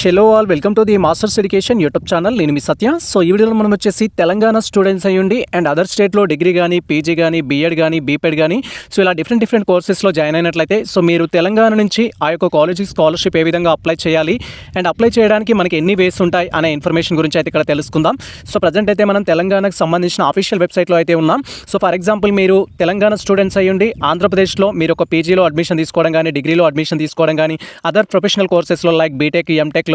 Hello all, welcome to the masters education YouTube channel. నేను మీ సత్య. So ఈ వీడియోలో మనం వచ్చేసి తెలంగాణ స్టూడెంట్స్ అయ్యుండి అండ్ అదర్ స్టేట్లో డిగ్రీ కానీ, పీజీ కానీ, బీఎడ్ కానీ, బీపెడ్ కానీ, సో ఇలా డిఫరెంట్ కోర్సెస్లో జాయిన్ అయినట్లయితే సో మీరు తెలంగాణ నుంచి ఆ యొక్క కాలేజీకి స్కాలర్షిప్ ఏ విధంగా అప్లై చేయాలి అండ్ అప్లై చేయడానికి మనకి ఎన్ని వేస్ ఉంటాయి అనే ఇన్ఫర్మేషన్ గురించి అయితే ఇక్కడ తెలుసుకుందాం. సో ప్రజెంట్ అయితే మనం తెలంగాణకు సంబంధించిన ఆఫీషియల్ వెబ్సైట్లో అయితే ఉన్నాం. సో ఫర్ ఎగ్జాంపుల్ మీరు తెలంగాణ స్టూడెంట్స్ అయ్యుండి ఆంధ్రప్రదేశ్లో మీరు ఒక పీజీలో అడ్మిషన్ తీసుకోవడం కానీ, డిగ్రీలో అడ్మిషన్ తీసుకోవడం కానీ, అదర్ ప్రొఫెషనల్ కోర్సెస్లో లైక్ బీటెక్, ఎంటెక్లో,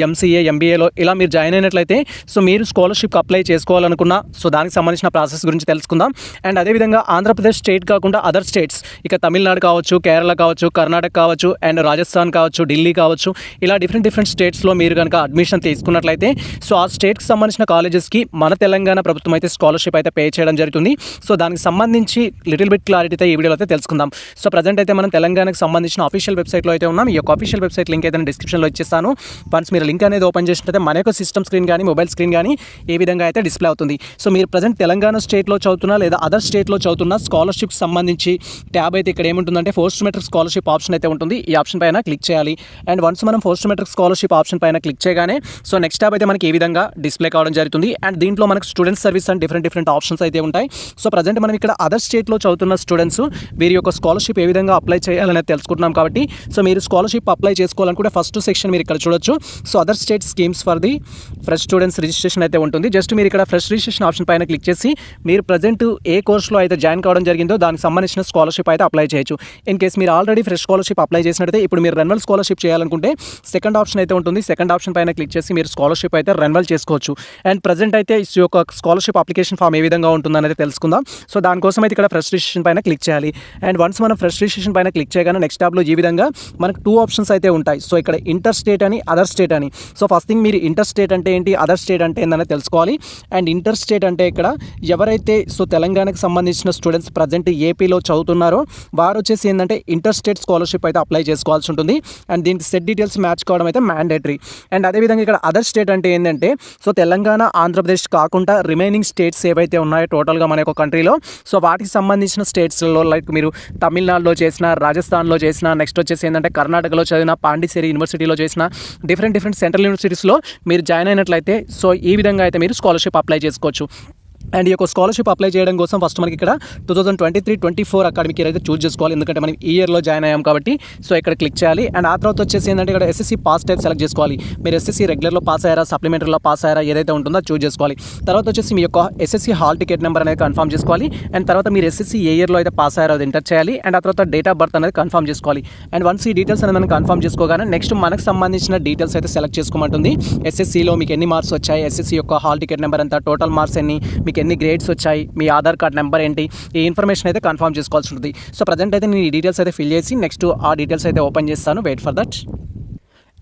ఎంసీఏ, ఎంబీఏలో ఇలా మీరు జాయిన్ అయినట్లయితే సో మీరు స్కాలర్షిప్కి అప్లై చేసుకోవాలనుకున్నా సో దానికి సంబంధించిన ప్రాసెస్ గురించి తెలుసుకుందాం. అండ్ అదేవిధంగా ఆంధ్రప్రదేశ్ స్టేట్ కాకుండా అదర్ స్టేట్స్, ఇక తమిళనాడు కావచ్చు, కేరళ కావచ్చు, కర్ణాటక కావచ్చు, అండ్ రాజస్థాన్ కావచ్చు, ఢిల్లీ కావచ్చు, ఇలా డిఫరెంట్ స్టేట్స్లో మీరు కనుక అడ్మిషన్ తీసుకున్నట్లయితే సో ఆ స్టేట్కి సంబంధించిన కాలేజెస్కి మన తెలంగాణ ప్రభుత్వం అయితే స్కాలర్షిప్ అయితే పే చేయడం జరుగుతుంది. సో దానికి సంబంధించి లిటిల్ బిట్ క్లారిటీ అయితే ఈ వీడియోలో అయితే తెలుసుకుందాం. సో ప్రజెంట్ అయితే మనం తెలంగాణకు సంబంధించిన ఆఫీషియల్ వెబ్సైట్లో అయితే ఉన్నాం. ఈ యొక్క ఆఫీషియల్ వెబ్సైట్ లింక్ అయితే డిస్క్రిప్షన్లో ఇచ్చేస్తాను. వన్స్ మీరు లింక్ అనేది ఓపెన్ చేసినట్లయితే మన యొక్క సిస్టమ్ స్క్రీన్ కానీ, మొబైల్ స్క్రీన్ కానీ ఏ విధంగా అయితే డిస్ప్లే అవుతుంది. సో మీరు ప్రజెంట్ తెలంగాణ స్టేట్లో చదువుతున్నా లేదా అదర్ స్టేట్లో చదువుతున్న స్కాలర్షిప్ సంబంధించి ట్యాబ్ అయితే ఇక్కడ ఏముంటుందంటే పోస్ట్ మెట్రిక్ స్కాలర్షిప్ ఆప్షన్ అయితే ఉంటుంది. ఈ ఆప్షన్ పైన క్లిక్ చేయాలి. అండ్ వన్స్ మనం పోస్ట్ మెట్రిక్ స్కాలర్షిప్ ఆప్షన్ పైన క్లిక్ చేయగానే సో నెక్స్ట్ ట్యాబ్ అయితే మనకి ఈ విధంగా డిస్ప్లే కావడం జరుగుతుంది. అండ్ దీంట్లో మనకు student service and different options అయితే ఉంటాయి. సో ప్రజెంట్ మనం ఇక్కడ అదర్ స్టేట్లో చదువుతున్న స్టూడెంట్స్ వీరి యొక్క స్కాలర్షిప్ ఏ విధంగా అప్లై చేయాలనేది తెలుసుకుంటున్నాం. కాబట్టి సో మీరు స్కాలర్షిప్ అప్లై చేసుకోవాలనుకుంటే ఫస్ట్ సెక్షన్ మీరు ఇక్కడ చూడొచ్చు. So other state schemes for the fresh students registration అయితే ఉంటుంది. జస్ట్ మీరు ఇక్కడ ఫ్రెష్ రిజిస్ట్రేషన్ ఆప్షన్ పైన క్లిక్ చేసి మీరు ప్రజెంట్ ఏ కోర్సులో అయితే జాయిన్ కావడం జరిగిందో దానికి సంబంధించిన స్కాలర్షిప్ అయితే అప్లై చేయొచ్చు. ఇన్ కేస్ మీరు ఆల్రెడీ ఫ్రెష్ స్కాలర్షిప్ అప్లై చేసినట్లయితే ఇప్పుడు మీరు రెన్యువల్ స్కాలర్షిప్ చేయాలనుకుంటే సెకండ్ ఆప్షన్ అయితే ఉంటుంది. సెకండ్ ఆప్షన్ పైన క్లిక్ చేసి మీరు స్కాలర్షిప్ అయితే రెన్యువల్ చేసుకోవచ్చు. అండ్ ప్రజెంట్ అయితే ఈ యొక్క స్కాలర్షిప్ అప్లికేషన్ ఫామ్ ఏ విధంగా ఉంటుందనేది తెలుసుకుందాం. సో దానికోసం అయితే ఇక్కడ ఫ్రెష్ రిజిస్ట్రేషన్ పైన క్లిక్ చేయాలి. అండ్ వన్స్ మనం ఫ్రెష్ రిజిస్ట్రేషన్ పైన క్లిక్ చేయగానే నెక్స్ట్ ట్యాబ్లో ఈ విధంగా మనకు 2 ఆప్షన్స్ అయితే ఉంటాయి. సో ఇక్కడ ఇంటర్ స్టేట్ అని, అదర్ స్టేట్ అని. సో ఫస్ట్ థింగ్ మీరు ఇంటర్ స్టేట్ అంటే ఏంటి, అదర్ స్టేట్ అంటే ఏంటనేది తెలుసుకోవాలి. అండ్ ఇంటర్ స్టేట్ అంటే ఇక్కడ ఎవరైతే సో తెలంగాణకు సంబంధించిన స్టూడెంట్స్ ప్రజెంట్ ఏపీలో చదువుతున్నారో వారు వచ్చేసి ఏంటంటే ఇంటర్ స్టేట్ స్కాలర్షిప్ అయితే అప్లై చేసుకోవాల్సి ఉంటుంది. అండ్ దీనికి సెట్ డీటెయిల్స్ మ్యాచ్ కావడం అయితే మ్యాండేటరీ. అండ్ అదేవిధంగా ఇక్కడ అదర్ స్టేట్ అంటే ఏంటంటే సో తెలంగాణ, ఆంధ్రప్రదేశ్ కాకుండా రిమైనింగ్ స్టేట్స్ ఏవైతే ఉన్నాయో టోటల్గా మన యొక్క కంట్రీలో సో వాటికి సంబంధించిన స్టేట్స్లో లైక్ మీరు తమిళనాడులో చేసిన, రాజస్థాన్లో చేసిన, నెక్స్ట్ వచ్చేసి ఏంటంటే కర్ణాటకలో చదివిన, పాండిచేరి యూనివర్సిటీలో చేసిన, డిఫరెంట్ సెంట్రల్ యూనివర్సిటీస్లో మీరు జాయిన్ అయినట్లయితే సో ఈ విధంగా అయితే మీరు స్కాలర్షిప్ అప్లై చేసుకోవచ్చు. అండ్ ఈ యొక్క స్కాలర్షిప్ అప్లై చేయడం కోసం ఫస్ట్ మనకి ఇక్కడ 2023-24 అకాడమిక్ ఇయర్ అయితే చూస్ చేసుకోవాలి. ఎందుకంటే మనం ఈ ఇయర్లో జాయిన్ అయ్యాం కాబట్టి సో ఇక్కడ క్లిక్ చేయాలి. అండ్ ఆ తర్వాత వచ్చేసి ఏంటంటే ఇక్కడ ఎస్ఎస్సి పాస్ టైప్ సెలెక్ట్ చేసుకోవాలి. మీరు ఎస్ఎస్సి రెగ్యులర్లో పాస్ అయ్యారా, సప్లిమెంటరీలో పాస్ అయ్యారా, ఏదైతే ఉంటుందో చూస్ చేసుకోవాలి. తర్వాత వచ్చేసి మీ యొక్క ఎస్ఎస్సి హాల్ టికెట్ నెంబర్ అనేది కన్ఫర్మ్ చేసుకోవాలి. అండ్ తర్వాత మీరు ఎస్ఎస్సి ఏ ఇయర్లో అయితే పాస్ అయ్యారో అది ఎంటర్ చేయాలి. అండ్ ఆ తర్వాత డేట్ ఆఫ్ బర్త్ అనేది కన్ఫర్మ్ చేసుకోవాలి. అండ్ వన్స్ ఈ డీటెయిల్స్ అనేది మనం కన్ఫర్మ్ చేసుకోగానే నెక్స్ట్ మనకు సంబంధించిన డీటెయిల్స్ అయితే సెలెక్ట్ చేసుకోమంటుంది. ఎస్ఎస్సిలో మీకు ఎన్ని మార్క్స్ వచ్చాయి, ఎస్ఎస్సి యొక్క హాల్ టికెట్ నెంబర్ ఎంత, టోటల్ మార్క్స్ ఎన్ని, మీకు ఎన్ని గ్రేడ్స్ వచ్చాయి, మీ ఆధార్ కార్డ్ నెంబర్ ఏంటి, ఈ ఇన్ఫర్మేషన్ అయితే కన్ఫర్మ్ చేసుకోవాల్సి ఉంటుంది. సో ప్రజెంట్ అయితే నేను ఈ డీటెయిల్స్ అయితే ఫిల్ చేసి నెక్స్ట్ ఆ డీటెయిల్స్ అయితే ఓపెన్ చేస్తాను. Wait for that.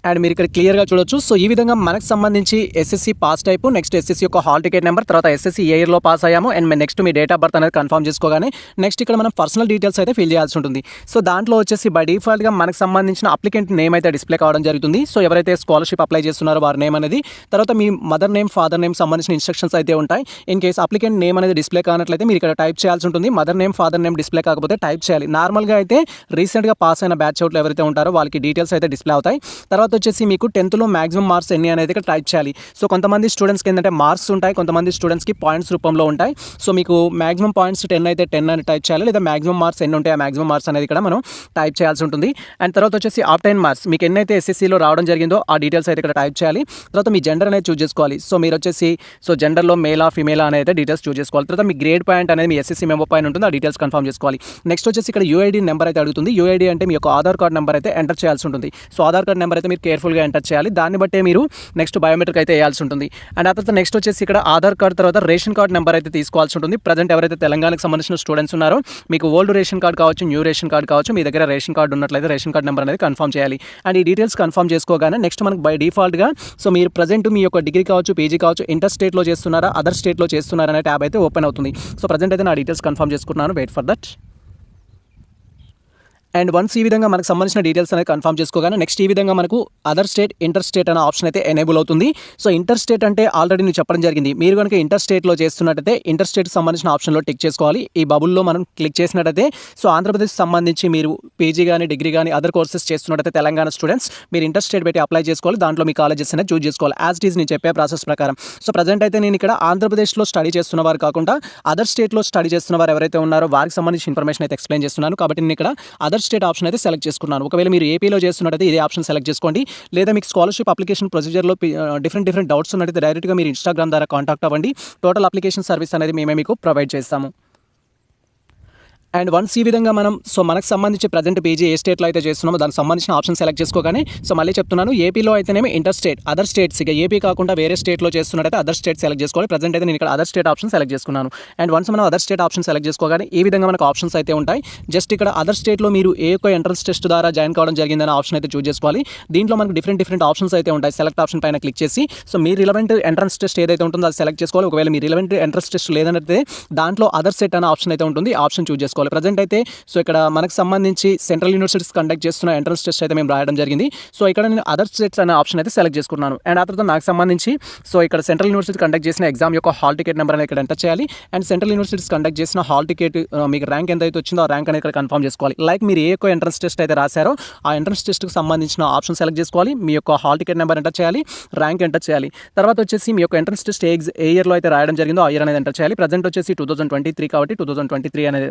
అండ్ మీరు ఇక్కడ క్లియర్గా చూడొచ్చు. సో ఈ విధంగా మనకు సంబంధించి SSC pass type, next SSC యొక్క హాల్ టికెట్ నెంబర్, తర్వాత ఎస్ఎస్సి ఏ ఇయర్లో పాస్ అయ్యాము, and next me date of birth అనేది కన్ఫర్మ్ చేసుకోగానే నెక్స్ట్ ఇక్కడ మనం పర్సనల్ డీటెయిల్స్ అయితే ఫిల్ చేయాల్సి ఉంటుంది. సో దాంట్లో వచ్చేసి బై డిఫాల్ట్గా మనకు సంబంధించిన అప్లికెంట్ నేమ్ అయితే డిస్ప్లే కావడం జరుగుతుంది. సో ఎవరైతే స్కాలర్షిప్ అప్లై చేస్తున్నారో వారి నేమ్ అనేది, తర్వాత మీ మదర్ నేమ్, ఫాదర్ నేమ్ సంబంధించిన ఇన్స్ట్రక్షన్స్ అయితే ఉంటాయి. ఇన్ కేసు అప్లికెంట్ నేమ్ అనేది డిస్ప్లే కానట్లయితే మీరు ఇక్కడ టైప్ చేయాల్సి ఉంటుంది. Mother name, father name display కాకపోతే టైప్ చేయాలి. నార్మల్గా అయితే రీసెంట్గా పాస్ అయిన బ్యాచ్ అవుట్లు ఎవరైతే ఉంటారో వాళ్ళకి డీటెయిల్స్ అయితే డిస్ప్లే అవుతాయి. తర్వాత వచ్చేసి మీకు 10th మాక్సిమం మార్క్స్ ఎన్ని అనేది ఇక్కడ టైప్ చేయాలి. సో కొంతమంది స్టూడెంట్స్కి ఏంటంటే మార్క్స్ ఉంటాయి, కొంతమంది స్టూడెంట్స్కి పాయింట్స్ రూపంలో ఉంటాయి. సో మీకు మాక్సిమం పాయింట్స్ 10 అయితే 10 అని టైప్ చేయాలి, లేదా మాక్సిమం మార్క్స్ ఎన్ని ఉంటాయి ఆ మాక్సిమం మార్క్స్ అనేది ఇక్కడ మనం టైప్ చేయాల్సి ఉంటుంది. అండ్ తర్వాత వచ్చేసి ఆబ్టైన్ మార్క్స్ మీకు ఎన్నైతే ఎస్ఎస్సిలో రావడం జరిగిందో ఆ డీటెయిల్స్ అయితే ఇక్కడ టైప్ చేయాలి. తర్వాత మీ జెండర్ అనేది చూస్ చేసుకోవాలి. సో మీరు వచ్చేసి సో జెండర్లో మేలా, ఫీమేలా అనేది డీటెయిల్స్ చూస్ చేసుకోవాలి. తర్వాత మీ గ్రేడ్ పాయింట్ అనేది మీ ఎస్ఎస్సి మెంబర్ పైన ఉంటుంది, ఆ డీటెయిల్స్ కన్ఫర్మ్ చేసుకోవాలి. నెక్స్ట్ వచ్చేసి ఇక్కడ యూఐడి నెంబర్ అయితే అడుగుతుంది. యూఐడి అంటే మీ యొక్క ఆధార్ కార్డ్ నెంబర్ అయితే ఎంటర్ చేయాల్సి ఉంటుంది. సో ఆధార్ కార్డ్ నెంబర్ అయితే మీరు కేర్ఫుల్గా ఎంటర్ చేయాలి. దాన్ని బట్టే మీరు నెక్స్ట్ బయోమెట్రిక్ అయితే వేయాల్సి ఉంటుంది. అండ్ ఆ తర్వాత నెక్స్ట్ వచ్చేసి ఇక్కడ ఆధార్ కార్డ్ తర్వాత రేషన్ కార్డ్ నెంబర్ అయితే తీసుకోవాల్సి ఉంటుంది. ప్రజెంట్ ఎవరైతే తెలంగాణకు సంబంధించిన స్టూడెంట్స్ ఉన్నారో మీకు ఓల్డ్ రేషన్ కార్డ్ కావచ్చు, న్యూ రేషన్ కార్డ్ కావచ్చు, మీ దగ్గర రేషన్ కార్డు ఉన్నట్లయితే రేషన్ కార్డ్ నెంబర్ అనేది కన్ఫర్మ్ చేయాలి. అండ్ ఈ డీటెయిల్స్ కన్ఫర్మ్ చేసుకోగానే నెక్స్ట్ మనకు బై డిఫాల్ట్గా సో మీరు ప్రజెంట్ మీ యొక్క డిగ్రీ కావచ్చు, పీజీ కావచ్చు, ఇంటర్ స్టేట్లో చేస్తున్నారా, అదర్ స్టేట్లో చేస్తున్నారా అనే ట్యాబ్ అయితే ఓపెన్ అవుతుంది. సో ప్రజెంట్ అయితే నా డీటెయిల్స్ కన్ఫర్మ్ చేసుకుంటున్నాను. Wait for that. And once ఈ విధంగా మనకు సంబంధించిన డీటెయిల్స్ అనేది కన్ఫర్మ్ చేసుకోగానే నెక్స్ట్ ఈ విధంగా మనకు అదర్ స్టేట్, ఇంటర్ స్టేట్ అనే ఆప్షన్ అయితే ఎనేబుల్ అవుతుంది. సో ఇంటర్ స్టేట్ అంటే ఆల్రెడీ నేను చెప్పడం జరిగింది. మీరు కనుక ఇంటర్ స్టేట్లో చేస్తున్నట్టయితే ఇంటర్ స్టేట్కి సంబంధించిన ఆప్షన్లో టిక్ చేసుకోవాలి. ఈ బబుల్లో మనం క్లిక్ చేసినట్టయితే సో ఆంధ్రప్రదేశ్ సంబంధించి మీరు పీజీ కానీ డిగ్రీ కానీ అదర్ కోర్సెస్ చేస్తున్నట్టయితే తెలంగాణ స్టూడెంట్స్ మీరు ఇంటర్ స్టేట్ పెట్టి అప్లై చేసుకోవాలి. దాంట్లో మీ కాలేజెస్ అనేది చూస్ చేసుకోవాలి యాజ్ ఇట్ ఈస్ నేను చెప్పే ప్రాసెస్ ప్రకారం. సో ప్రజెంట్ అయితే నేను ఇక్కడ ఆంధ్రప్రదేశ్లో స్టడీ చేస్తున్న వారు కాకుండా అదర్ స్టేట్లో స్టడీ చేస్తున్న వారు ఎవరైతే ఉన్నారో వారికి సంబంధించిన ఇన్ఫర్మేషన్ అయితే ఎక్స్ప్లెయిన్ చేస్తున్నాను. కాబట్టి నేను ఇక్కడ అదర్ స్టేట్ ఆప్షన్ అయితే సెలెక్ట్ చేసుకున్నాను. ఒకవేళ మీరు ఏపీలో చేస్తున్నట్టయితే ఇదే ఆప్షన్ సెలెక్ట్ చేసుకోండి. లేదా మీకు స్కాలర్షిప్ అప్లికేషన్ ప్రొసీజర్లో డిఫరెంట్ డౌట్స్ ఉన్నట్టయితే డైరెక్ట్గా మీరు ఇన్స్టాగ్రామ్ ద్వారా కాంటాక్ట్ అవ్వండి. టోటల్ అప్లికేషన్ సర్వీస్ అనేది మేమే మీకు ప్రొవైడ్ చేస్తాము. అండ్ వన్స్ ఈ విధంగా మనకు సంబంధించి ప్రజెంట్ పీజీ ఏ స్టేట్లో అయితే చేస్తున్నామో దానికి సంబంధించిన ఆప్షన్ సెలెక్ట్ చేసుకోగానే సో మళ్ళీ చెప్తున్నాను, ఏపీలో అయితేనేమి ఇంటర్ స్టేట్, అదర్ స్టేట్స్ ఇక ఏపీ కాకుండా వేరే స్టేట్లో చేస్తున్నట్టయితే అదర్ స్టేట్ సెలెక్ట్ చేసుకోవాలి. ప్రజెంట్ అయితే నేను ఇక్కడ అదర్ స్టేట్ ఆప్షన్ సెలెక్ట్ చేసుకున్నాను. అండ్ వన్స్ మనం అదర్ స్టేట్ ఆప్షన్ సెలెక్ట్ చేసుకోగానే ఈ విధంగా మనకు ఆప్షన్స్ అయితే ఉంటాయి. జస్ట్ ఇక్కడ అదర్ స్టేట్లో మీరు ఏ ఒక్క ఎంట్రన్స్ టెస్ట్ ద్వారా జాయిన్ కావడం జరిగిందనే ఆప్షన్ అయితే చూస్ చేసుకోవాలి. దీంట్లో మనకు డిఫరెంట్ ఆప్షన్స్ అయితే ఉంటాయి. సెలెక్ట్ ఆప్షన్ పైన క్లిక్ చేసి సో మీ రిలవెంట్ ఎంట్రన్స్ టెస్ట్ ఏదైతే ఉంటుందో అది సెలెక్ట్ చేసుకోవాలి. ఒకవేళ మీ రిలవెంట్ ఎంట్రన్స్ టెస్ట్ లేదంటే దాంట్లో అదర్ సెట్ అనే ఆప్షన్ అయితే ఉంటుంది. ఆప్షన్ చూస్ చేసుకోవాలి. ప్రజెంట్ అయితే సో ఇక్కడ మనకు సంబంధించి సెంట్రల్ యూనివర్సిటీస్ కండక్ట్ చేస్తున్న ఎంట్రన్స్ టెస్ట్ అయితే మేము రాయడం జరిగింది. సో ఇక్కడ నేను అదర్ స్టేట్స్ అనే ఆప్షన్ అయితే సెలెక్ట్ చేసుకున్నాను. అండ్ ఆ తర్వాత నాకు సంబంధించి సో ఇక్కడ సెంట్రల్ యూనివర్సిటీ కండక్ట్ చేసిన ఎగ్జామ్ యొక్క హాల్ టికెట్ నెంబర్ అనేది ఇక్కడ ఎంటర్ చేయాలి. అండ్ సెంట్రల్ యూనివర్సిటీస్ కండక్ట్ చేసిన హాల్ టికెట్ మీకు ర్యాంక్ ఎంత అయితే వచ్చిందో ఆ ర్యాంక్ అనేది ఇక్కడ కన్ఫర్మ్ చేసుకోవాలి. లైక్ మీరు ఏ యొక్క ఎంట్రన్స్ టెస్ట్ అయితే రాశారో ఆ ఎంట్రన్స్ టెస్ట్కి సంబంధించిన ఆప్షన్ సెలెక్ట్ చేసుకోవాలి. మీ యొక్క హాల్ టికెట్ నెంబర్ ఎంటర్ చేయాలి, ర్యాంక్ ఎంటర్ చేయాలి. తర్వాత వచ్చేసి మీ యొక్క ఎంట్రన్స్ టెస్ట్ ఏ ఇయర్లో అయితే రాయడం జరిగిందో ఆ ఇయర్ అనేది ఎంటర్ చేయాలి. ప్రజెంట్ వచ్చేసి 2023 కాబట్టి 2023 అనేది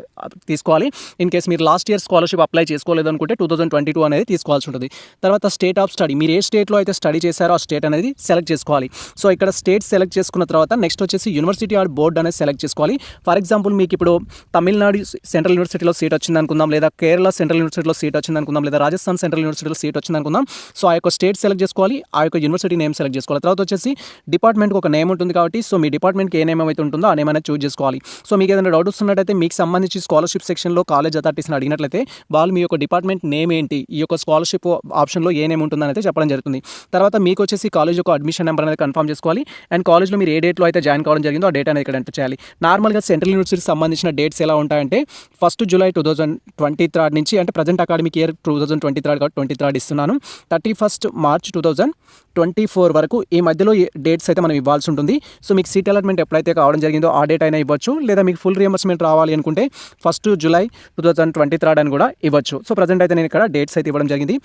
తీసుకోవాలి. ఇన్ కేసు మీరు లాస్ట్ ఇయర్ స్కాలర్షిప్ అప్లై చేసుకోలేదు అనుకుంటే 2022 అనేది తీసుకోవాల్సి ఉంటుంది. తర్వాత స్టేట్ ఆఫ్ స్టడీ, మీరు ఏ స్టేట్లో అయితే స్టడీ చేశారో ఆ స్టేట్ అనేది సెలెక్ట్ చేసుకోవాలి. సో ఇక్కడ స్టేట్ సెలెక్ట్ చేసుకున్న తర్వాత నెక్స్ట్ వచ్చేసి యూనివర్సిటీ ఆర్ బోర్డ్ అనేది సెలెక్ట్ చేసుకోవాలి. ఫర్ ఎగ్జాంపుల్ మీకు ఇప్పుడు తమిళనాడు సెంట్రల్ యూనివర్సిటీలో సీట్ వచ్చింది అనుకుందాం, లేదా కేరళ సెంట్రల్ యూనివర్సిటీలో సీట్ వచ్చింది అనుకుందాం, లేదా రాజస్థాన్ సెంట్రల్ యూనివర్సిటీలో సీట్ వచ్చింది అనుకుందాం. సో ఆ యొక్క స్టేట్ సెలెక్ట్ చేసుకోవాలి, ఆ యొక్క యూనివర్సిటీ నేమ్ సెలెక్ట్ చేసుకోవాలి. తర్వాత వచ్చేసి డిపార్ట్మెంట్కి ఒక నేమ్ ఉంటుంది కాబట్టి సో మీ డిపార్ట్మెంట్కి ఏ నేమ్ అయితే ఉంటుందో ఆ నేమ్ అనేది చూస్ చేసుకోవాలి. సో మీకు ఏదైనా డౌట్ వస్తున్నట్టయితే మీకు సంబంధించి స్కాలర్షిప్ సెక్షన్లో కాలేజ్ అథారిటీస్ని అడిగినట్లయితే వాళ్ళు మీ యొక్క డిపార్ట్మెంట్ నేమ్ ఏంటి, ఈ యొక్క స్కాలర్షిప్ ఆప్షన్లో ఏ నేమ్ ఉంటుందని అయితే చెప్పడం జరుగుతుంది. తర్వాత మీకు వచ్చేసి కాలేజ్ యొక్క అడ్మిషన్ నెంబర్ అనేది కన్ఫర్మ్ చేసుకోవాలి. అండ్ కాలేజ్లో మీరు ఏ డేట్లో అయితే జాయిన్ కావడం జరిగిందో ఆ డేట్ అనేది ఇక్కడ ఎంటర్ చేయాలి. నార్మల్గా సెంట్రల్ యూనివర్సిటీకి సంబంధించిన డేట్స్ ఎలా ఉంటాయంటే 1 జూలై 2023 నుంచి, అంటే ప్రజెంట్ అకాడమిక్ ఇయర్ 2023 కాబట్టి 23 ఇస్తున్నాను, 31 మార్చ్ 2024 వరకు ఈ మధ్యలో డేట్స్ అయితే మనం ఇవ్వాల్సి ఉంటుంది. సో మీకు సీట్ అలాట్మెంట్ ఎప్పుడైతే కావడం జరిగిందో ఆ డేట్ అయినా ఇవ్వచ్చు, లేదా మీకు ఫుల్ రియంబర్స్మెంట్ రావాలి అనుకుంటే 1 జూలై 2023 అని కూడా ఇవ్వచ్చు. సో ప్రజెంట్ అయితే నేను ఇక్కడ డేట్స్ అయితే ఇవ్వడం జరిగింది.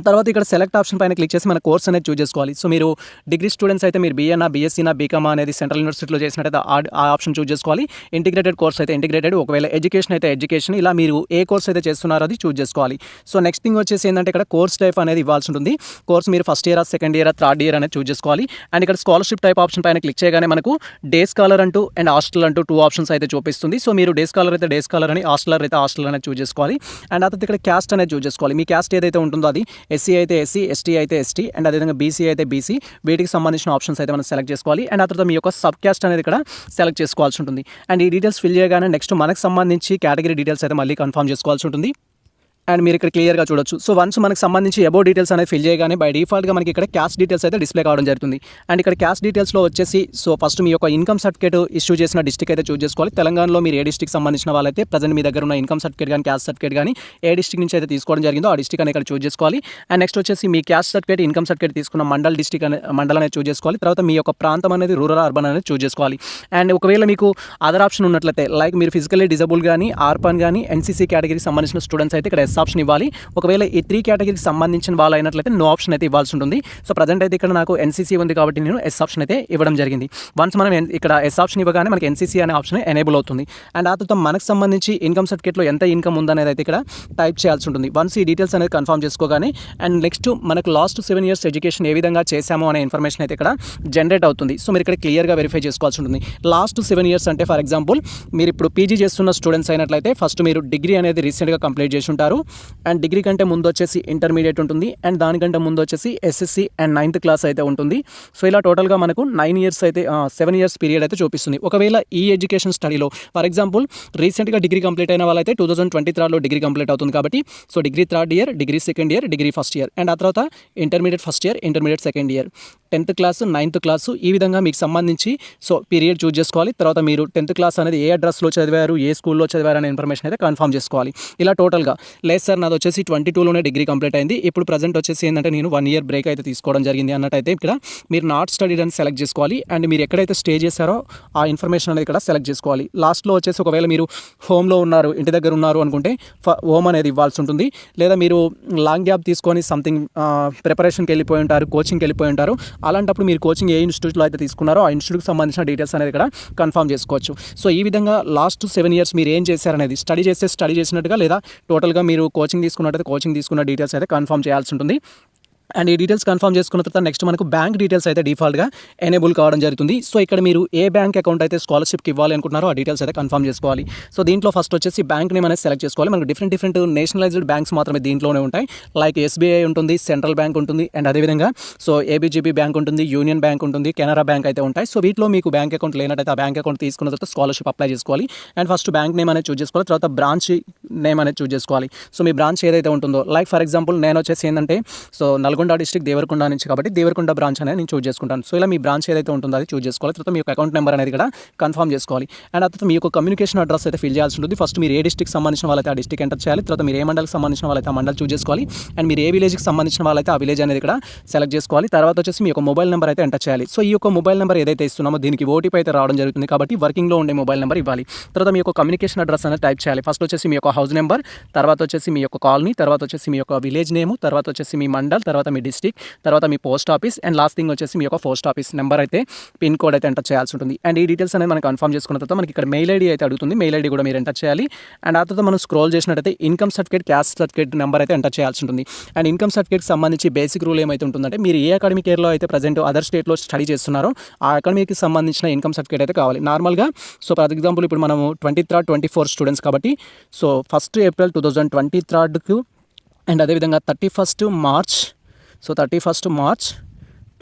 తర్వాత ఇక్కడ సెలెక్ట్ ఆప్షన్ పైన క్లిక్ చేసి మన కోర్స్ అనేది చూస్ చేసుకోవాలి. సో మీరు డిగ్రీ స్టూడెంట్స్ అయితే మీరు బీఏనా, బీఎస్సీనా, బీకామా అనేది సెంట్రల్ యూనివర్సిటీలో చేసినట్టయితే ఆ ఆప్షన్ చూస్ చేసుకోవాలి. ఇంటిగ్రేటెడ్ కోర్స్ అయితే ఇంటిగ్రేటెడ్, ఒకవేళ ఎడ్యుకేషన్ అయితే ఎడ్యుకేషన్, ఇలా మీరు ఏ కోర్స్ అయితే చేస్తున్నారో అది చూస్ చేసుకోవాలి. సో నెక్స్ట్ థింగ్ వచ్చేసి ఏంటంటే ఇక్కడ కోర్స్ టైప్ అనేది ఇవ్వాల్సి ఉంటుంది. కోర్స్ మీరు first year, second year, third year అనేది చూస్ చేసుకోవాలి. అండ్ ఇక్కడ స్కాలర్షిప్ టైప్ ఆప్షన్ పైన క్లిక్ చేయగానే మనకు డే స్కాలర్ అంటూ అండ్ హాస్టల్ అంటూ 2 ఆప్షన్స్ అయితే చూపిస్తుంది. సో మీరు డే స్కాలర్ అయితే డే స్కాలర్ అని, హాస్టలర్ అయితే హాస్టల్ అనేది చూస్ చేసుకోవాలి. అండ్ ఆ తర్వాత ఇక్కడ క్యాస్ట్ అనేది చూస్ చేసుకోవాలి. మీ క్యాస్ట్ ఏదైతే ఉంటుందో అది ఎస్సీ అయితే ఎస్సీ, ఎస్టీ అయితే ఎస్టీ, అండ్ అదేవిధంగా బీసీ అయితే బీసీ, వీటికి సంబంధించిన ఆప్షన్స్ అయితే మనం సెలెక్ట్ చేసుకోవాలి. అండ్ ఆ తర్వాత మీ యొక్క సబ్ క్యాస్ట్ అనేది ఇక్కడ సెలెక్ట్ చేసుకోవాల్సి ఉంటుంది. అండ్ ఈ డీటెయిల్స్ ఫిల్ చేయగానే నెక్స్ట్ మనకు సంబంధించి కేటగిరీ డీటెయిల్స్ అయితే మళ్ళీ కన్ఫర్మ్ చేసుకోవాల్సి ఉంటుంది. అండ్ మీరు ఇక్కడ క్లియర్గా చూడొచ్చు. సో వన్స్ మనకు సంబంధించి అబౌట్ డీటెయిల్స్ అనేది ఫిల్ చేయగానే బై డిఫాల్ట్గా మనకి ఇక్కడ క్యాస్ట్ డీటెయిల్స్ అయితే డిస్ప్లే కావడం జరుగుతుంది. అండ్ ఇక్కడ క్యాస్ట్ డీటెయిల్స్లో వచ్చేసి సో ఫస్ట్ మీ యొక్క ఇన్కమ్ సర్టిఫికేట్ ఇష్యూ చేసిన డిస్ట్రిక్ట్ అయితే చూస్ చేసుకోవాలి. తెలంగాణలో మీరు ఏ డిస్ట్రిక్ట్ సంబంధించిన వాళ్ళైతే ప్రజెంట్ మీ దగ్గర ఉన్న ఇన్కమ్ సర్టిఫికేట్ కానీ క్యాస్ట్ సర్టిఫికేట్ కానీ ఏ డిస్ట్రిక్ట్ నుంచి అయితే తీసుకోవడం జరిగిందో ఆ డిస్ట్రిక్ట్ అనేది ఇక్కడ చూస్ చేసుకోవాలి. అండ్ నెక్స్ట్ వచ్చేసి మీ క్యాస్ట్ సర్టిఫికేట్, ఇన్కమ్ సర్టిఫికేట్ తీసుకున్న మండల్ అనేది చూస్ చేసుకోవాలి. తర్వాత మీ యొక్క ప్రాంతం అనేది రూరల్, అర్బన్ అనేది చూస్ చేసుకోవాలి. అండ్ ఒకవేళ మీకు అదర్ ఆప్షన్ ఉన్నట్లయితే లైక్ మీరు ఫిజికల్లీ డిజబుల్ కానీ, ఆర్పన్ కానీ, ఎన్సీసీ కేటగిరీకి సంబంధించిన స్టూడెంట్స్ అయితే ఇక్కడ ఎస్ ఆప్షన్ ఇవ్వాలి. ఒకవేళ ఈ 3 కేటగిరీకి సంబంధించిన వాళ్ళు అయినట్లయితే నో ఆప్షన్ అయితే ఇవ్వాల్సి ఉంటుంది. సో ప్రజెంట్ అయితే ఇక్కడ నాకు ఎన్సీసీ ఉంది కాబట్టి నేను ఎస్ ఆప్షన్ అయితే ఇవ్వడం జరిగింది. వన్స్ మనం ఇక్కడ ఎస్ ఆప్షన్ ఇవ్వగానే మనకి ఎన్సీసీ అనే ఆప్షన్ ఎనేబుల్ అవుతుంది. అండ్ ఆ తర్వాత మనకు సంబంధించి ఇన్కమ్ సర్టిఫికేట్లో ఎంత ఇన్కమ్ ఉందనేది అయితే ఇక్కడ టైప్ చేయాల్సి ఉంటుంది. వన్స్ ఈ డీటెయిల్స్ అనేది కన్ఫర్మ్ చేసుకోగానే అండ్ నెక్స్ట్ మనకు లాస్ట్ 7 years ఎడ్యుకేషన్ ఏ విధంగా చేశామో అనే ఇన్ఫర్మేషన్ అయితే ఇక్కడ జనరేట్ అవుతుంది. సో మీరు ఇక్కడ క్లియర్గా వెరిఫై చేసుకోవాల్సి ఉంటుంది. లాస్ట్ 7 years అంటే ఫర్ ఎగ్జాంపుల్ మీరు ఇప్పుడు పీజీ చేస్తున్న స్టూడెంట్స్ అయినట్లయితే ఫస్ట్ మీరు డిగ్రీ అనేది రీసెంట్గా కంప్లీట్ చేసి ఉంటారు. అండ్ డిగ్రీ కంటే ముందు వచ్చేసి ఇంటర్మీడియట్ ఉంటుంది. అండ్ దానికంటే ముందు వచ్చేసి ఎస్ఎస్సి అండ్ 9th క్లాస్ అయితే ఉంటుంది. సో ఇలా టోటల్గా మనకు 9 years అయితే 7 years పీరియడ్ అయితే చూపిస్తుంది. ఒకవేళ ఈ ఎడ్యుకేషన్ స్టడీలో ఫర్ ఎగ్జాంపుల్ రీసెంట్గా డిగ్రీ కంప్లీట్ అయిన వాళ్ళైతే 2023లో డిగ్రీ కంప్లీట్ అవుతుంది కాబట్టి so degree 3rd year, degree 2nd year, degree 1st year, and ఆ తర్వాత intermediate 1st year, intermediate 2nd year. 10th class 9th class ఈ విధంగా మీకు సంబంధించి సో పీరియడ్ చూజ్ చేసుకోవాలి. తర్వాత మీరు 10th క్లాస్ అనేది ఏ అడ్రస్లో చదివారు, ఏ స్కూల్లో చదివారు అనే ఇన్ఫర్మేషన్ అయితే కన్ఫర్మ్ చేసుకోవాలి. ఇలా టోటల్గా లేదు సార్ నాది వచ్చేసి 22లోనే డిగ్రీ కంప్లీట్ అయింది, ఇప్పుడు ప్రజెంట్ వచ్చేసి ఏంటంటే నేను 1 year బ్రేక్ అయితే తీసుకోవడం జరిగింది అన్నట్టయితే ఇక్కడ మీరు నాట్ స్టడీడ్ అని సెలెక్ట్ చేసుకోవాలి. అండ్ మీరు ఎక్కడైతే స్టే చేశారో ఆ ఇన్ఫర్మేషన్ అనేది ఇక్కడ సెలెక్ట్ చేసుకోవాలి. లాస్ట్లో వచ్చేసి ఒకవేళ మీరు హోమ్లో ఉన్నారు, ఇంటి దగ్గర ఉన్నారు అనుకుంటే హోమ్ అనేది ఇవ్వాల్సి ఉంటుంది. లేదా మీరు లాంగ్ గ్యాప్ తీసుకొని సంథింగ్ ప్రిపరేషన్కి వెళ్ళిపోయి ఉంటారు, కోచింగ్కి వెళ్ళిపోయి ఉంటారు. అలాంటప్పుడు మీరు కోచింగ్ ఏ ఇన్స్టిట్యూట్లో అయితే తీసుకున్నారో ఆ ఇన్స్టిట్యూట్కి సంబంధించిన డీటెయిల్స్ అనేది ఇక్కడ కన్ఫర్మ్ చేసుకోవచ్చు. సో ఈ విధంగా లాస్ట్ 7 years మీరు ఏం చేశారనేది స్టడీ చేసినట్టుగా లేదా టోటల్గా మీరు కోచింగ్ తీసుకున్నట్టయితే కోచింగ్ తీసుకున్న డీటెయిల్స్ అయితే కన్ఫర్మ్ చేయాల్సి ఉంటుంది. అండ్ ఈ డీటెయిల్స్ కన్ఫర్మ్ చేసుకున్న తర్వాత నెక్స్ట్ మనకు బ్యాంక్ డీటెయిల్స్ అయితే డిఫాల్ట్గా ఎనేబుల్ కావడం జరుగుతుంది. సో ఇక్కడ మీరు ఏ బ్యాంక్ అకౌంట్ అయితే స్కాలర్షిప్కి ఇవ్వాలి అనుకుంటున్నారో ఆ డీటెయిల్స్ అయితే కన్ఫర్మ్ చేసుకోవాలి. సో దీంట్లో ఫస్ట్ వచ్చేసి బ్యాంక్ నేమ్ అనేది సెలెక్ట్ చేసుకోవాలి. మనకు డిఫరెంట్ నేషనలైజ్డ్ బ్యాంక్స్ మాత్రమే దీంట్లోనే ఉంటాయి. లైక్ SBI ఉంటుంది, సెంట్రల్ బ్యాంక్ ఉంటుంది, అండ్ అదేవిధంగా సో ABGB బ్యాంక్ ఉంటుంది, యూనియన్ బ్యాంక్ ఉంటుంది, కెనరా బ్యాంక్ అయితే ఉంటాయి. సో వీటిలో మీకు బ్యాంక్ అకౌంట్ లేనట్టయితే ఆ బ్యాంక్ అకౌంట్ తీసుకున్న తర్వాత స్కాలర్షిప్ అప్లై చేసుకోవాలి. అండ్ ఫస్ట్ బ్యాంక్ నేమ్ అనేది చూస్ చేసుకోవాలి, తర్వాత బ్రాంచ్ నేమ్ అనేది చూస్ చేసుకోవాలి. సో మీ బ్రాంచ్ ఏదైతే ఉంటుందో, లైక్ ఫర్ ఎగ్జాంపుల్ నేను వచ్చేసి ఏంటంటే సో నల్గొండ డిస్ట్రిక్ట్ దేవరకొండ నుంచి కాబట్టి దేవరకొండ బ్రాంచ్ అనేది నేను చూస్ చేసుకుంటాను. సో ఇలా మీ బ్రాంచ్ ఏదైతే ఉంటుందో అది చూస్ చేసుకోవాలి. తర్వాత మీ యొక్క అకౌంట్ నెంబర్ అనేది కూడా కన్ఫర్మ్ చేసుకోవాలి. అండ్ తర్వాత మీ యొక్క కమ్యూనికేషన్ అడ్రస్ అయితే ఫిల్ చేయాల్సి ఉంటుంది. ఫస్ట్ మీరు ఏ డిస్ట్రిక్ట్ సంబంధించిన వాళ్ళైతే ఆ డిస్ట్రిక్ట్ ఎంటర్ చేయాలి. తర్వాత మీరు ఏ మండలికి సంబంధించిన వాళ్ళైతే ఆ మండలి చూస్ చేసుకోవాలి. అండ్ మీరు ఏ విలేజ్కి సంబంధించిన వాళ్ళైతే ఆ విలేజ్ అనేది ఇక్కడ సెలెక్ట్ చేసుకోవాలి. తర్వాత వచ్చేసి మీ యొక్క మొబైల్ నెంబర్ అయితే ఎంటర్ చేయాలి. సో ఈ యొక్క మొబైల్ నెంబర్ ఏదైతే ఇస్తున్నామో దీనికి OTP అయితే రావడం జరుగుతుంది కాబట్టి వర్కింగ్లో ఉండే మొబైల్ నెంబర్ ఇవ్వాలి. తర్వాత మీ యొక్క కమ్యూనికేషన్ అడ్రస్ అనేది టైప్ చేయాలి. ఫస్ట్ వచ్చేసి మీ యొక్క హౌస్ నెంబర్, తర్వాత వచ్చేసి మీ యొక్క కాలనీ, తర్వాత వచ్చేసి మీ యొక్క విలేజ్ నేమ్, తర్వాత వచ్చేసి మీ మండల్, తర్వాత మీ డిస్ట్రిక్ట్, తర్వాత మీ post office, and last thing వచ్చేసి మీ యొక్క పోస్ట్ ఆఫీస్ నెంబర్ అయితే పిన్ కోడ్ అయితే ఎంటర్ చేయాల్సి ఉంటుంది. అండ్ ఈ డీటెయిల్స్ అనేది మనం కన్ఫర్మ్ చేసుకున్న తర్వాత మనకి ఇక్కడ మెయిల్ ఐడి అయితే అడుగుతుంది. మెయిల్ ఐడి కూడా మీరు ఎంటర్ చేయాలి. అండ్ ఆ తర్వాత మనం స్క్రోల్ చేసినట్టయితే income certificate, caste certificate number అయితే ఎంటర్ చేయాల్సి ఉంటుంది. అండ్ ఇన్కమ్ సర్టిఫికేట్ సంబంధించి బేసిక్ రూల్ ఏమైతే ఉంటుందంటే మీరు ఏ అకాడమిక్ ఇయర్లో అయితే ప్రజెంట్ అదర్ స్టేట్లో స్టడీ చేస్తున్నారో ఆ అకాడమీకి సంబంధించిన ఇన్కమ్ సర్టిఫికేట్ అయితే కావాలి. నార్మల్గా సో ఫర్ ఎగ్జాంపుల్ ఇప్పుడు మనము 23rd 24 స్టూడెంట్స్ కాబట్టి సో 1st April 2023కు అండ్ అదేవిధంగా 31st March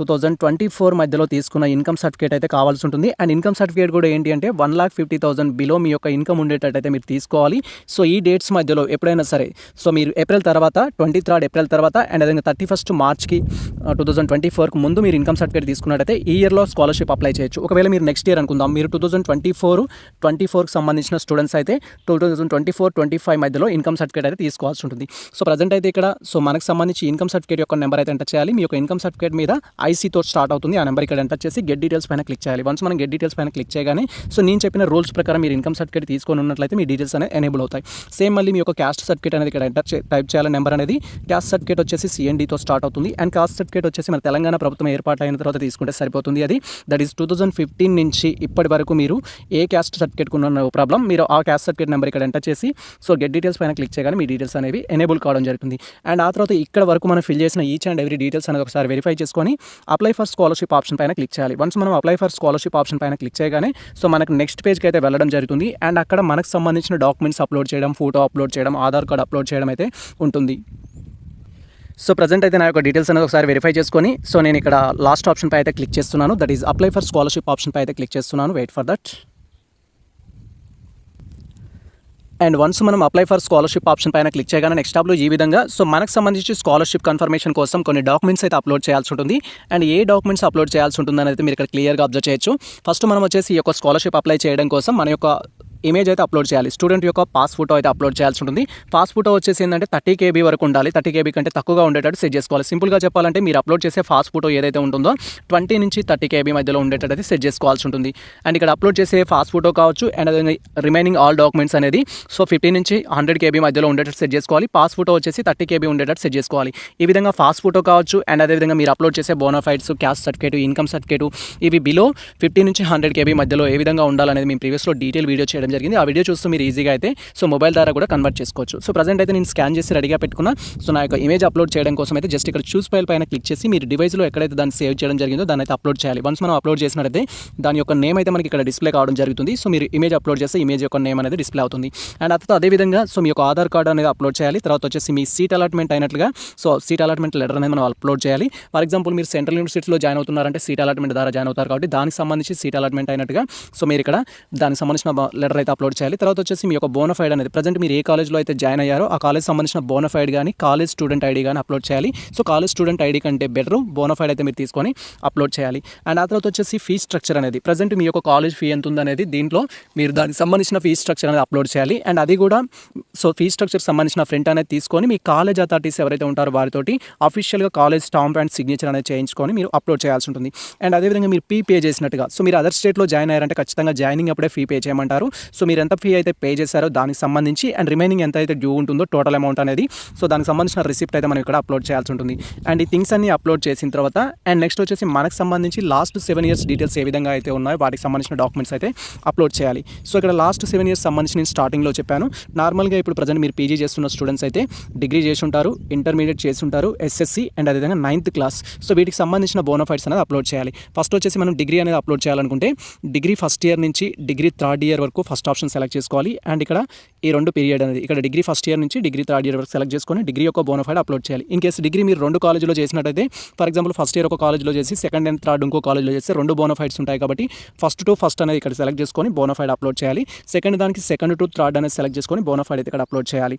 2024 మధ్యలో తీసుకున్న ఇన్కమ్ సర్టిఫికేట్ అయితే కావాల్సి ఉంటుంది. అండ్ ఇన్కమ్ సర్టిఫికేట్ కూడా ఏంటి అంటే 1,50,000 బిలో మీ యొక్క ఇన్కమ్ ఉండేటట్టయితే మీరు తీసుకోవాలి. సో ఈ డేట్స్ మధ్యలో ఎప్పుడైనా సరే సో మీరు ఏప్రిల్ తర్వాత 23rd April తర్వాత అండ్ అదేవిధంగా 31st March 2024కు ముందు మీరు ఇన్కమ్ సర్టిఫికేట్ తీసుకున్నట్టయితే ఈ ఇయర్లో స్కాలర్షిప్ అప్లై చేయొచ్చు. ఒకవేళ మీరు నెక్స్ట్ ఇయర్ అనుకుందాం, మీరు 2024కి సంబంధించిన స్టూడెంట్స్ అయితే 2024-25 మధ్యలో ఇన్కమ్ సర్టిఫికేట్ అయితే తీసుకోవాల్సి ఉంటుంది. సో ప్రజెంట్ అయితే ఇక్కడ సో మనకు సంబంధించి ఇన్కమ్ సర్టిఫికేట్ యొక్క నెంబర్ అయితే ఎంటర్ చేయాలి. మీ యొక్క ఇన్కమ్ సర్టిఫికేట్ మీద ICతో స్టార్ట్ అవుతుంది. ఆ నెంబర్ ఇక్కడ ఎంటర్ చేసి గెట్ డీటెయిల్స్ పైన క్లిక్ చేయాలి. వన్స్ మనం గెట్ డీటెయిల్స్ పైన క్లిక్ చేయగానే సో నేను చెప్పిన రూల్స్ ప్రకారం మీరు ఇన్కమ్ సర్టిఫికేట్ తీసుకొని ఉన్నట్లయితే మీ డీటెయిల్స్ అనేది ఎనేబుల్ అవుతాయి. సేమ్ మళ్ళీ మీ యొక్క క్యాస్ట్ సర్టిఫికేట్ అనేది ఇక్కడ టైప్ చేయాలి. నెంబర్ అనేది క్యాస్ట్ సర్టిఫికేట్ వచ్చేసి CNDతో స్టార్ట్ అవుతుంది. అండ్ కాస్ట్ సర్టిఫికేట్ వచ్చేసి మన తెలంగాణ ప్రభుత్వం ఏర్పాటు అయిన తర్వాత తీసుకుంటే సరిపోతుంది. అది దట్ ఈస్ 2015 నుంచి ఇప్పటి వరకు మీరు ఏ క్యాస్ట్ సర్టిఫికేట్ ఉన్న ప్రాబ్లం మీరు ఆ క్యాస్ట్ సర్టిఫికేట్ నెంబర్ ఇక్కడ ఎంటర్ చేసి సో గెట్ డీటెయిల్స్ పైన క్లిక్ చేయగానే మీ డీటెయిల్స్ అనేవి ఎనేబుల్ కావడం జరుగుతుంది. అండ్ ఆ తర్వాత ఇక్కడ వరకు మనం ఫిల్ చేసిన ఈచ్ అండ్ ఎవ్రీ డీటెయిల్స్ అనేది ఒకసారి వెరిఫై చేసుకొని అప్లై ఫర్ స్కాలర్షిప్ ఆప్షన్ పైన క్లిక్ చేయాలి. వన్స్ మనం అప్లై ఫర్ స్కాలర్షిప్ ఆప్షన్ పైన క్లిక్ చేయగానే సో మనకు నెక్స్ట్ పేజ్కి అయితే వెళ్ళడం జరుగుతుంది. అండ్ అక్కడ మనకు సంబంధించిన డాక్యుమెంట్స్ అప్లోడ్ చేయడం, ఫోటో అప్లోడ్ చేయడం, ఆధార్ కార్డ్ అప్లోడ్ చేయడం అయితే ఉంటుంది. సో ప్రజెంట్ అయితే నా యొక్క డీటెయిల్స్ అనేది ఒకసారి వెరిఫై చేసుకొని సో నేను ఇక్కడ లాస్ట్ ఆప్షన్ పై అయితే క్లిక్ చేస్తున్నాను. That is apply for scholarship option పై అయితే క్లిక్ చేస్తున్నాను. Wait for that. And once మనం అప్లై ఫర్ స్కాలర్షిప్ ఆప్షన్ పైన క్లిక్ చేయగానే నెక్స్ట్ టాబ్లో ఈ విధంగా సో మనకు సంబంధించి స్కాలర్షిప్ కన్ఫర్మేషన్ కోసం కొన్ని డాక్యుమెంట్స్ అయితే అప్లోడ్ చేయాల్సి ఉంటుంది. అండ్ ఏ డాక్యుమెంట్స్ అప్లోడ్ చేయాల్సి ఉంటుంది అనేది మీరు ఇక్కడ క్లియర్గా అబ్జర్వ్ చేయొచ్చు. ఫస్ట్ మనం వచ్చేసి ఈ యొక్క స్కాలర్షిప్ అప్లై చేయడం కోసం మన యొక్క ఇమేజ్ అయితే అప్లోడ్ చేయాలి. స్టూడెంట్ యొక్క పాస్ ఫోటో అయితే అప్లోడ్ చేయాల్సి ఉంటుంది. పాస్ ఫోటో వచ్చేసి ఏంటంటే 30 KB వరకు ఉండాలి. 30 KB కంటే తక్కువగా ఉండేటట్టు సెట్ చేసుకోవాలి. సింపుల్గా చెప్పాలంటే మీరు అప్లోడ్ చేసే పాస్ ఫోటో ఏదైతే ఉంటుందో 20 నుంచి 30 KB మధ్యలో ఉండేటట్టు అయితే సెట్ చేసుకోవాల్సి ఉంటుంది. అండ్ ఇక్కడ అప్లోడ్ చేసే పాస్ ఫోటో కావచ్చు అండ్ అదే రిమైనింగ్ ఆల్ డాక్యుమెంట్స్ అనేది సో 50 నుంచి 100 KB మధ్యలో ఉండేటట్టు సెట్ చేసుకోవాలి. పాస్ ఫోటో వచ్చేసి 30 KB ఉండేటట్టు సెట్ చేసుకోవాలి. ఈ విధంగా పాస్ ఫోటో కావచ్చు అండ్ అదేవిధంగా మీరు అప్లోడ్ చేసే bonafides, caste certificate, income certificate ఇవి బిలో 50 నుంచి 100 KB మధ్యలో ఏ విధంగా ఉండాలనేది మేము ప్రీవియస్లో డీటెయిల్ వీడియో చేయడం జరిగింది. ఆ వీడియో చూస్తూ మీరు ఈజీగా అయితే సో మొబైల్ ద్వారా కూడా కన్వర్ట్ చేసుకోవచ్చు. సో ప్రజెంట్ అయితే నేను స్కాన్ చేసి రెడీగా పెట్టుకున్నా. సో నా యొక్క ఇమేజ్ అప్లోడ్ చేయడం కోసం అయితే జస్ట్ ఇక్కడ చూస్ ఫైల్ పైన క్లిక్ చేసి మీరు డివైస్లో ఎక్కడైతే దాన్ని సేవ్ చేయడం జరిగిందో దాన్ని అయితే అప్లోడ్ చేయాలి. వన్స్ మనం అప్లోడ్ చేసినట్టయితే దాని యొక్క నేమ్ అయితే మనకి ఇక్కడ డిస్ప్లే కావడం జరుగుతుంది. సో మీరు ఇమేజ్ అప్లోడ్ చేస్తే ఇమేజ్ యొక్క నేమ్ అనేది డిస్ప్లే అవుతుంది. అండ్ తర్వాత అదేవిధంగా సో మీ యొక్క ఆధార్ కార్డ్ అనేది అప్లోడ్ చేయాలి. తర్వాత వచ్చేసి మీ సీట్ అలాట్మెంట్ అయినట్లుగా సో సీట్ అలాట్మెంట్ లెటర్ అనేది మనం అప్లోడ్ చేయాలి. ఫర్ ఎగ్జాంపుల్ మీరు సెంట్రల్ యూనివర్సిటీలో జాయిన్ అవుతున్నారంటే సీట్ అలాట్మెంట్ ద్వారా జాయిన్ అవుతారు కాబట్టి దానికి సంబంధించి సీట్ అలాట్మెంట్ అయినట్టుగా సో మీరు ఇక్కడ దానికి సంబంధించిన లెటర్ లెటర్ అయితే అప్లోడ్ చేయాలి. తర్వాత వచ్చేసి మీ యొక్క బోనఫైడ్ అనేది ప్రజెంట్ మీరు ఏ కాలేజ్లో అయితే జాయిన్ అయ్యారో ఆ కాలేజ్ సంబంధించిన బోనఫైడ్ కానీ కాలేజ్ స్టూడెంట్ ఐడి కానీ అప్లోడ్ చేయాలి. సో కాలేజ్ స్టూడెంట్ ఐడి కంటే బెటర్ బోనఫైడ్ అయితే మీరు తీసుకొని అప్లోడ్ చేయాలి. అండ్ ఆ తర్వాత వచ్చేసి ఫీ స్ట్రక్చర్ అనేది ప్రజెంట్ మీ యొక్క కాలేజ్ ఫీ ఎంత ఉందనేది దీంట్లో మీరు దానికి సంబంధించిన ఫీ స్ట్రక్చర్ అనేది అప్లోడ్ చేయాలి. అండ్ అది కూడా సో ఫీ స్ట్రక్చర్ సంబంధించిన ప్రింట్ అనేది తీసుకొని మీ కాలేజ్ అథారిటీస్ ఎవరైతే ఉంటారో వారితోటి అఫీషియల్గా కాలేజ్ స్టాంప్ అండ్ సిగ్నేచర్ అనేది చేయించుకొని మీరు అప్లోడ్ చేయాల్సి ఉంటుంది. అండ్ అదేవిధంగా మీరు ఫీ పే చేసినట్టుగా సో మీరు అదర్ స్టేట్లో జాయిన్ అయ్యారంటే ఖచ్చితంగా జాయినింగ్ అప్పుడే ఫీ పే చేయమంటారు. సో మీరు ఎంత ఫీ అయితే పే చేశారో దానికి సంబంధించి అండ్ రిమైనింగ్ ఎంత అయితే డ్యూ ఉంటుందో టోటల్ అమౌంట్ అనేది సో దానికి సంబంధించిన రిసిప్ట్ అయితే మనం ఇక్కడ అప్లోడ్ చేయాల్సి ఉంటుంది. అండ్ ఈ థింగ్స్ అన్ని అప్లోడ్ చేసిన తర్వాత అండ్ నెక్స్ట్ వచ్చేసి మనకు సంబంధించి లాస్ట్ 7 years డీటెయిల్స్ ఏ విధంగా అయితే ఉన్నాయో వాటికి సంబంధించిన డాక్యుమెంట్స్ అయితే అప్లోడ్ చేయాలి. సో ఇక్కడ లాస్ట్ 7 years సంబంధించి నేను స్టార్టింగ్లో చెప్పాను. నార్మల్గా ఇప్పుడు ప్రజెంట్ మీరు పీజీ చేస్తున్న స్టూడెంట్స్ అయితే డిగ్రీ చేసి ఉంటారు, ఇంటర్మీడియట్ చేసి ఉంటారు, ఎస్ఎస్సి అండ్ అదేవిధంగా 9th క్లాస్. సో వీటికి సంబంధించిన బోనఫైడ్స్ అనేది అప్లోడ్ చేయాలి. ఫస్ట్ వచ్చేసి మనం డిగ్రీ అనేది అప్లోడ్ చేయాలనుకుంటే డిగ్రీ ఫస్ట్ ఇయర్ నుంచి డిగ్రీ థర్డ్ ఇయర్ వరకు ఫస్ట్ ఆప్షన్ సెలెక్ట్ చేసుకోవాలి. అండ్ ఇక్కడ ఈ 2 పీరియడ్ అనేది ఇక్కడ డిగ్రీ ఫస్ట్ ఇయర్ నుంచి డిగ్రీ థర్డ్ ఇయర్ వరకు సెలెక్ట్ చేసుకొని డిగ్రీ యొక్క బోనఫైడ్ అప్లోడ్ చేయాలి. ఇన్ కేసు డిగ్రీ మీరు 2 కాలేజీలో చేసినట్టయితే ఫర్ ఎగ్జాంపుల్ ఫస్ట్ ఇయర్ ఒక కాలేజ్లో చేసి సెకండ్ అండ్ థర్డ్ ఇంకో కాలేజ్లో చేస్తే 2 బోనఫైడ్స్ ఉంటాయి కాబట్టి ఫస్ట్ టు ఫస్ట్ అనేది ఇక్కడ సెలెక్ట్ చేసుకొని బోనఫైడ్ అప్లోడ్ చేయాలి. సెకండ్ దానికి సెకండ్ టు థర్డ్ అనేది సెలెక్ట్ చేసుకొని బోనఫైడ్ అయితే ఇక్కడ అప్లోడ్ చేయాలి.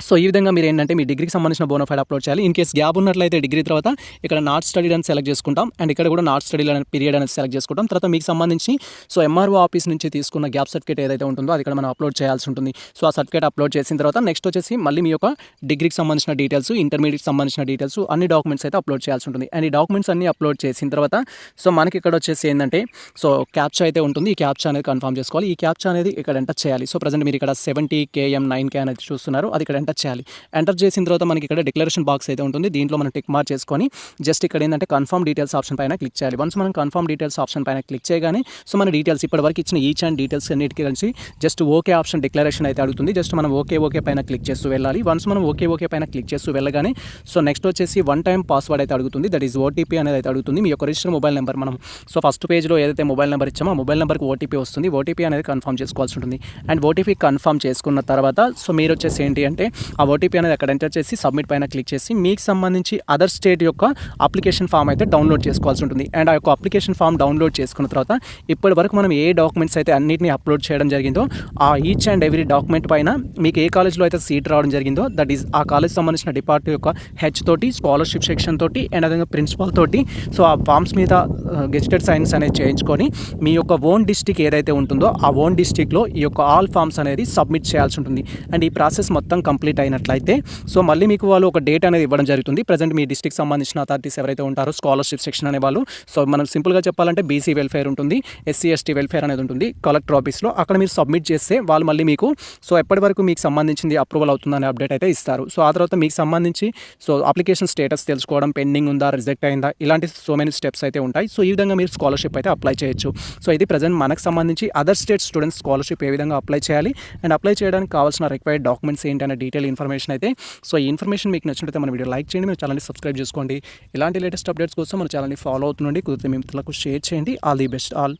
సో ఈ విధంగా మీరు ఏంటంటే మీ డిగ్రీకి సంబంధించిన బోనఫైడ్ అప్లోడ్ చేయాలి. ఇన్ కేసు గ్యాప్ ఉన్నట్లయితే డిగ్రీ తర్వాత ఇక్కడ నాట్ స్టడీడ్ అని సెలెక్ట్ చేసుకుంటాం. అండ్ ఇక్కడ కూడా నాట్ స్టడీ అనే పీరియడ్ అనేది సెలెక్ట్ చేసుకుంటాం. తర్వాత మీకు సంబంధించి సో ఎంఆర్ఓ ఆఫీస్ నుంచి తీసుకున్న గ్యాప్ సర్టిఫికేట్ ఏదైతే ఉంటుందో అది ఇక్కడ మనం అప్లోడ్ చేయాల్సి ఉంటుంది. సో ఆ సర్టిఫికేట్ అప్లోడ్ చేసిన తర్వాత నెక్స్ట్ వచ్చేసి మళ్ళీ మీ యొక్క డిగ్రీకి సంబంధించిన డీటెయిల్స్, ఇంటర్మీడియట్కి సంబంధించిన డీటెయిల్స్ అన్ని డాక్యుమెంట్స్ అయితే అప్లోడ్ చేయాల్సి ఉంటుంది. అండ్ ఈ డాక్యుమెంట్స్ అన్ని అప్లోడ్ చేసిన తర్వాత సో మనకి ఇక్కడ వచ్చేసి ఏంటంటే సో క్యాప్చా అయితే ఉంటుంది. ఈ క్యాప్చా అనేది కన్ఫర్మ్ చేసుకోవాలి. ఈ క్యాప్చా అనేది ఇక్కడ ఎంటర్ చేయాలి. సో ప్రజెంట్ మీరు ఇక్కడ 70KM9K అనేది చూస్తున్నారు, అది ఇక్కడ ఎంటర్ చేయాలి. ఎంటర్ చేసిన తర్వాత మనకి ఇక్కడ డిక్లరేషన్ బాక్స్ అయితే ఉంటుంది. దీంట్లో మనం టిక్ మార్క్ చేసుకొని జస్ట్ ఇక్కడ ఏంటంటే కన్ఫర్మ్ డీటెయిల్స్ ఆప్షన్ పైన క్లిక్ చేయాలి. వన్స్ మనం కన్ఫర్మ్ డీటెయిల్స్ ఆప్షన్ పైన క్లిక్ చేయగానే సో మన డీటెయిల్స్ ఇప్పటివరకు ఇచ్చిన ఈచ్ అండ్ డీటెయిల్స్ అన్నిటికీ కలిసి జస్ట్ ఓకే ఆప్షన్ డిక్లరేషన్ అయితే అడుగుతుంది. జస్ట్ మనం ఓకే పైన క్లిక్ చేస్తూ వెళ్ళాలి. వన్స్ మనం ఓకే పైన క్లిక్ చేస్తూ వెళ్ళగానే సో నెక్స్ట్ వచ్చేసి 1 time పాస్వర్డ్ అయితే అడుగుతుంది. దట్ ఈస్ ఓటీపీ అనేది అయితే అడుగుతుంది. మీ యొక్క రిజిస్టర్ మొబైల్ నెంబర్ మనం సో ఫస్ట్ పేజ్లో ఏదైతే మొబైల్ నెంబర్ ఇచ్చామో ఆ మొబైల్ నెంబర్కి ఓటీపీ వస్తుంది. ఓటీపీ అనేది కన్ఫర్మ్ చేసుకోవాల్సి ఉంటుంది. అండ్ ఓటీపీ కన్ఫర్మ్ చేసుకున్న తర్వాత సో మీరు వచ్చేసి ఏంటి అంటే ఆ ఓటీపీ అనేది అక్కడ ఎంటర్ చేసి సబ్మిట్ పైన క్లిక్ చేసి మీకు సంబంధించి అదర్ స్టేట్ యొక్క అప్లికేషన్ ఫామ్ అయితే డౌన్లోడ్ చేసుకోవాల్సి ఉంటుంది. అండ్ ఆ యొక్క అప్లికేషన్ ఫామ్ డౌన్లోడ్ చేసుకున్న తర్వాత ఇప్పటి వరకు మనం ఏ డాక్యుమెంట్స్ అయితే అన్నింటినీ అప్లోడ్ చేయడం జరిగిందో ఆ ఈచ్ అండ్ ఎవ్రీ డాక్యుమెంట్ పైన మీకు ఏ కాలేజ్లో అయితే సీట్ రావడం జరిగిందో దట్ ఈస్ ఆ కాలేజ్ సంబంధించిన డిపార్ట్మెంట్ యొక్క హెచ్ తోటి, స్కాలర్షిప్ సెక్షన్ తోటి అండ్ అదేవిధంగా ప్రిన్సిపాల్ తోటి సో ఆ ఫామ్స్ మీద గెజిటెడ్ సైన్స్ అనేది చేయించుకొని మీ యొక్క ఓన్ డిస్ట్రిక్ట్ ఏదైతే ఉంటుందో ఆ ఓన్ డిస్ట్రిక్ట్లో ఈ యొక్క ఆల్ ఫామ్స్ అనేది సబ్మిట్ చేయాల్సి ఉంటుంది. అండ్ ఈ ప్రాసెస్ మొత్తం కంప్లీట్ అయినట్లయితే సో మళ్ళీ మీకు వాళ్ళు ఒక డేట్ అనేది ఇవ్వడం జరుగుతుంది. ప్రజెంట్ మీ డిస్ట్రిక్ట్ సంబంధించిన అథారిటీస్ ఎవరైతే ఉంటారో స్కాలర్షిప్ సెక్షన్ అనే వాళ్ళు సో మనం సింపుల్గా చెప్పాలంటే బీసీ వెల్ఫేర్ ఉంటుంది, ఎస్సీ ఎస్టీ వెల్ఫేర్ అనేది ఉంటుంది కలెక్టర్ ఆఫీస్లో. అక్కడ మీరు సబ్మిట్ చేస్తే వాళ్ళు మళ్ళీ మీకు సో ఎప్పటి వరకు మీకు సంబంధించింది అప్రూవల్ అవుతుందనే అప్డేట్ అయితే ఇస్తారు. సో ఆ తర్వాత మీకు సంబంధించి సో అప్లికేషన్ స్టేటస్ తెలుసుకోవడం, పెండింగ్ ఉందా, రిజెక్ట్ అయిందా, ఇలాంటి సో మెనీ స్టెప్స్ అయితే ఉంటాయి. సో ఈ విధంగా మీరు స్కాలర్షిప్ అయితే అప్లై చేయొచ్చు. సో ఇది ప్రజెంట్ మనకు సంబంధించి అదర్ స్టేట్ స్టూడెంట్స్ స్కాలర్షిప్ ఏ విధంగా అప్లై చేయాలి అండ్ అప్లై చేయడానికి కావాల్సిన రిక్వైర్డ్ డాక్యుమెంట్స్ ఏంటి అనే డీటెయిల్ ఇన్ఫర్మేషన్ అయితే సో ఈ ఇన్ఫర్మేషన్ మీకు నచ్చినట్లయితే మన వీడియో లైక్ చేయండి, మన ఛానల్ని సబ్స్క్రైబ్ చేసుకోండి. ఇలాంటి లేటెస్ట్ అప్డేట్స్ కోసం మన ఛానల్ని ఫాలో అవుతుండండి. కుదిరితే మీ మిత్రులకు షేర్ చేయండి. All the best all.